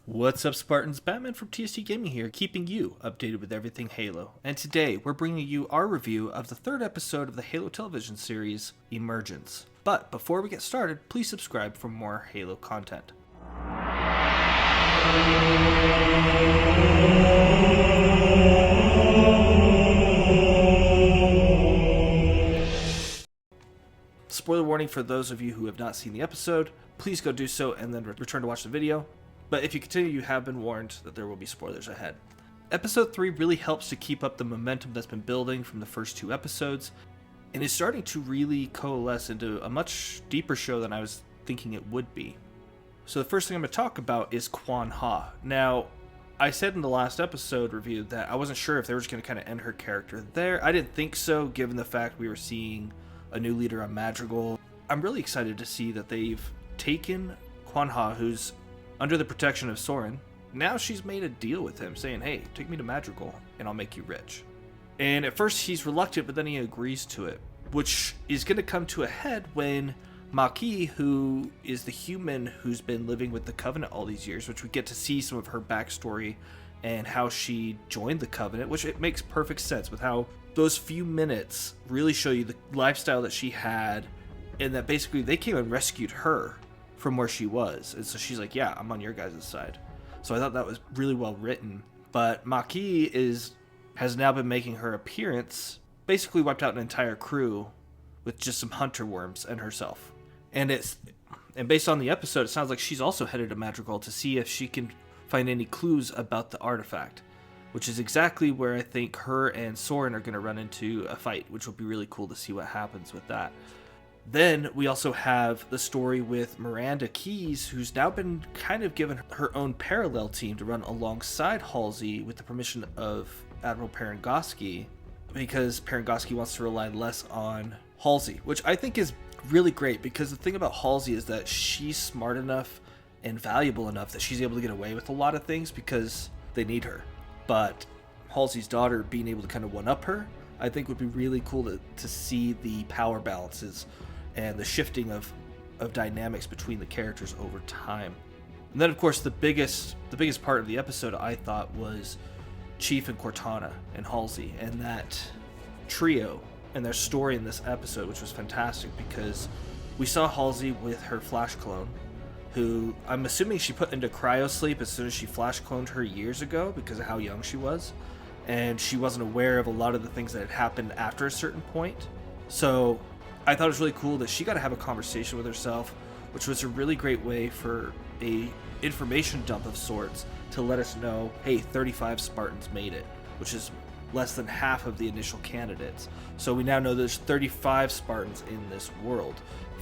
What's up, Spartans? Batman from TST Gaming here, keeping you updated with everything Halo. And today, we're bringing you our review of the third episode of the Halo television series, Emergence. But before we get started, please subscribe for more Halo content. Spoiler warning for those of you who have not seen the episode, please go do so and then return to watch the video. But if you continue, you have been warned that there will be spoilers ahead. Episode 3 really helps to keep up the momentum that's been building from the first two episodes, and is starting to really coalesce into a much deeper show than I was thinking it would be. So the first thing I'm going to talk about is Kwan Ha. Now, I said in the last episode review that I wasn't sure if they were just going to kind of end her character there. I didn't think so, given the fact we were seeing a new leader on Madrigal. I'm really excited to see that they've taken Kwan Ha, who's under the protection of Soren. Now she's made a deal with him, saying, hey, take me to Madrigal, and I'll make you rich. And at first he's reluctant, but then he agrees to it, which is going to come to a head when Maki, who is the human who's been living with the Covenant all these years, which we get to see some of her backstory and how she joined the Covenant, which it makes perfect sense with how those few minutes really show you the lifestyle that she had, and that basically they came and rescued her from where she was. And so she's like, yeah, I'm on your guys' side. So I thought that was really well written. But Maki has now been making her appearance, basically wiped out an entire crew with just some hunter worms and herself. And based on the episode, it sounds like she's also headed to Madrigal to see if she can find any clues about the artifact, which is exactly where I think her and Soren are going to run into a fight, which will be really cool to see what happens with that. Then we also have the story with Miranda Keyes, who's now been kind of given her own parallel team to run alongside Halsey with the permission of Admiral Parangoski, because Parangoski wants to rely less on Halsey, which I think is really great, because the thing about Halsey is that she's smart enough and valuable enough that she's able to get away with a lot of things because they need her. But Halsey's daughter being able to kind of one-up her, I think would be really cool to see the power balances and the shifting of dynamics between the characters over time. And then, of course, the biggest part of the episode I thought was Chief and Cortana and Halsey, and that trio and their story in this episode, which was fantastic because we saw Halsey with her flash clone, who I'm assuming she put into cryosleep as soon as she flash cloned her years ago because of how young she was, and she wasn't aware of a lot of the things that had happened after a certain point. So I thought it was really cool that she got to have a conversation with herself, which was a really great way for a information dump of sorts to let us know, hey, 35 Spartans made it, which is less than half of the initial candidates. So we now know there's 35 Spartans in this world.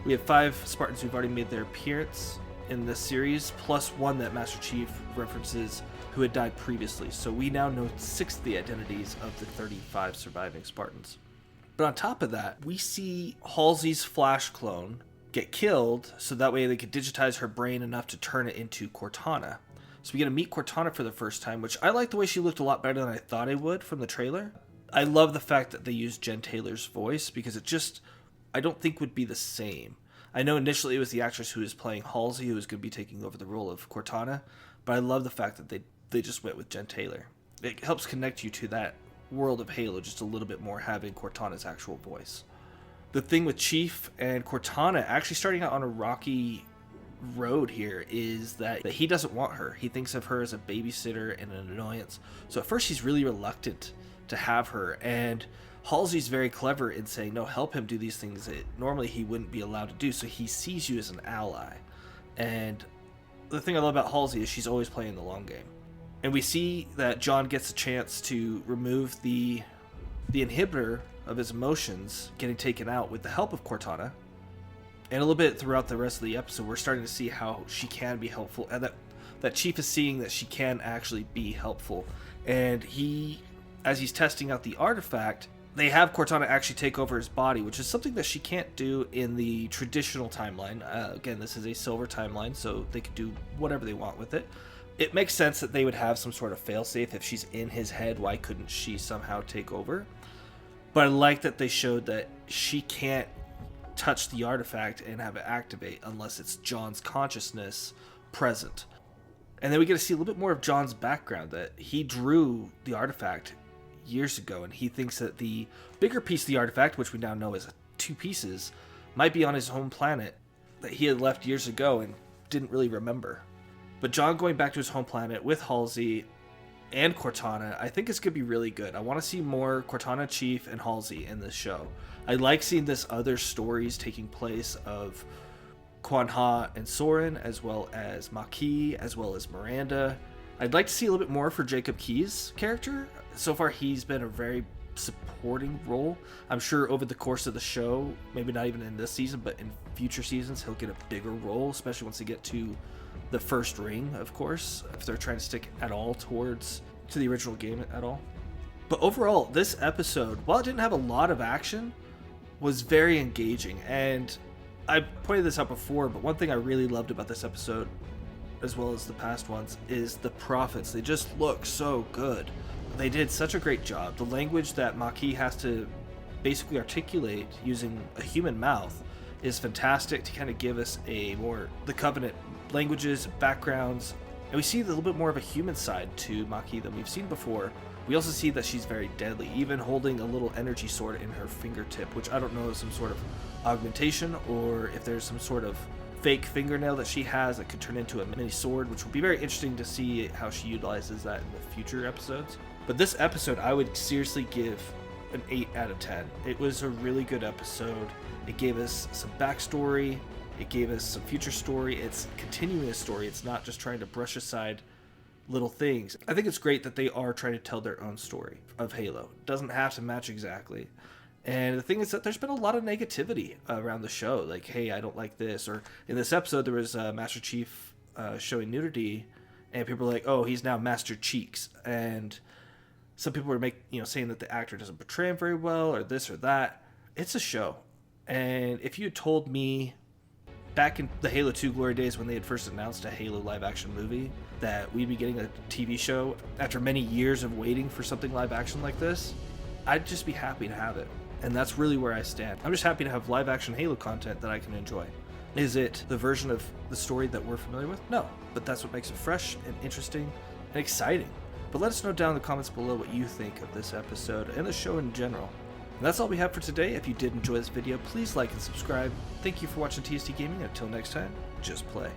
We have 5 Spartans who've already made their appearance in this series, plus one that Master Chief references who had died previously. So we now know 6 of the identities of the 35 surviving Spartans. But on top of that, we see Halsey's flash clone get killed, so that way they could digitize her brain enough to turn it into Cortana. So we get to meet Cortana for the first time, which I like the way she looked a lot better than I thought I would from the trailer. I love the fact that they used Jen Taylor's voice, because it just, I don't think would be the same. I know initially it was the actress who was playing Halsey who was going to be taking over the role of Cortana, but I love the fact that they just went with Jen Taylor. It helps connect you to that world of Halo just a little bit more, having Cortana's actual voice. The thing with Chief and Cortana actually starting out on a rocky road here is that he doesn't want her. He thinks of her as a babysitter and an annoyance. So at first he's really reluctant to have her, and Halsey's very clever in saying, no, help him do these things that normally he wouldn't be allowed to do, so he sees you as an ally. And the thing I love about Halsey is she's always playing the long game. And we see that John gets a chance to remove the inhibitor of his emotions getting taken out with the help of Cortana. And a little bit throughout the rest of the episode, we're starting to see how she can be helpful, and that Chief is seeing that she can actually be helpful. And as he's testing out the artifact, they have Cortana actually take over his body, which is something that she can't do in the traditional timeline. Again, this is a silver timeline, so they can do whatever they want with it. It makes sense that they would have some sort of failsafe. If she's in his head, why couldn't she somehow take over? But I like that they showed that she can't touch the artifact and have it activate unless it's John's consciousness present. And then we get to see a little bit more of John's background, that he drew the artifact years ago, and he thinks that the bigger piece of the artifact, which we now know is 2 pieces, might be on his home planet that he had left years ago and didn't really remember. But John going back to his home planet with Halsey and Cortana, I think it's going to be really good. I want to see more Cortana, Chief, and Halsey in this show. I like seeing this other stories taking place of Quan Ha and Soren, as well as Maquis, as well as Miranda. I'd like to see a little bit more for Jacob Key's character. So far, he's been a very supporting role. I'm sure over the course of the show, maybe not even in this season, but in future seasons, he'll get a bigger role, especially once they get to the first ring, of course, if they're trying to stick at all to the original game at all. But overall, this episode, while it didn't have a lot of action, was very engaging. And I pointed this out before, but one thing I really loved about this episode, as well as the past ones, is the prophets. They just look so good. They did such a great job. The language that Maquis has to basically articulate using a human mouth is fantastic to kind of give us the Covenant languages, backgrounds, and we see a little bit more of a human side to Maquis than we've seen before. We also see that she's very deadly, even holding a little energy sword in her fingertip, which I don't know is some sort of augmentation, or if there's some sort of fake fingernail that she has that could turn into a mini sword, which will be very interesting to see how she utilizes that in the future episodes. But this episode, I would seriously give an 8 out of 10. It was a really good episode. It gave us some backstory. It gave us some future story. It's continuing a story. It's not just trying to brush aside little things. I think it's great that they are trying to tell their own story of Halo. It doesn't have to match exactly. And the thing is that there's been a lot of negativity around the show. Like, hey, I don't like this. Or in this episode, there was Master Chief showing nudity, and people were like, oh, he's now Master Cheeks. And some people were saying that the actor doesn't portray him very well, or this or that. It's a show. And if you had told me back in the Halo 2 glory days when they had first announced a Halo live-action movie that we'd be getting a TV show after many years of waiting for something live-action like this, I'd just be happy to have it. And that's really where I stand. I'm just happy to have live-action Halo content that I can enjoy. Is it the version of the story that we're familiar with? No. But that's what makes it fresh and interesting and exciting. But let us know down in the comments below what you think of this episode and the show in general. And that's all we have for today. If you did enjoy this video, please like and subscribe. Thank you for watching TST Gaming. Until next time, just play.